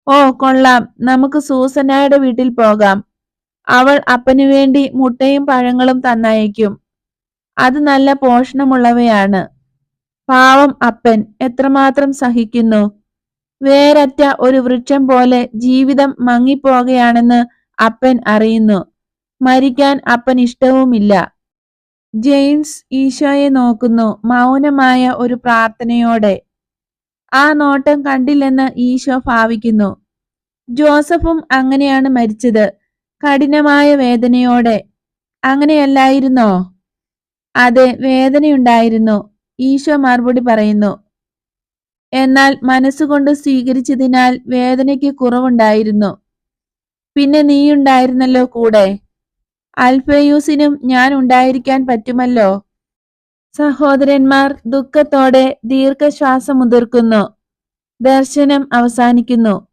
ഓ കൊള്ളാം, നമുക്ക് സൂസന്നായുടെ വീട്ടിൽ പോകാം. അവൾ അപ്പനു വേണ്ടി മുട്ടയും പഴങ്ങളും തന്നയക്കും. അത് നല്ല പോഷണമുള്ളവയാണ്. പാവം അപ്പൻ എത്രമാത്രം സഹിക്കുന്നു. വേരറ്റ ഒരു വൃക്ഷം പോലെ ജീവിതം മങ്ങിപ്പോകുകയാണെന്ന് അപ്പൻ അറിയുന്നു. മരിക്കാൻ അപ്പൻ ഇഷ്ടവുമില്ല. ജെയിംസ് ഈശോയെ നോക്കുന്നു, മൗനമായ ഒരു പ്രാർത്ഥനയോടെ. ആ നോട്ടം കണ്ടില്ലെന്ന് ഈശോ ഭാവിക്കുന്നു. ജോസഫും അങ്ങനെയാണ് മരിച്ചത്, കഠിനമായ വേദനയോടെ. അങ്ങനെയല്ലായിരുന്നോ? അതെ, വേദനയുണ്ടായിരുന്നു, ഈശോ മറുപടി പറയുന്നു. എന്നാൽ മനസ്സുകൊണ്ട് സ്വീകരിച്ചതിനാൽ വേദനയ്ക്ക് കുറവുണ്ടായിരുന്നു. പിന്നെ നീയുണ്ടായിരുന്നല്ലോ കൂടെ. അൽഫേയൂസിനും ഞാൻ ഉണ്ടായിരിക്കാൻ പറ്റുമല്ലോ. സഹോദരന്മാർ ദുഃഖത്തോടെ ദീർഘശ്വാസമുതിർക്കുന്നു. ദർശനം അവസാനിക്കുന്നു.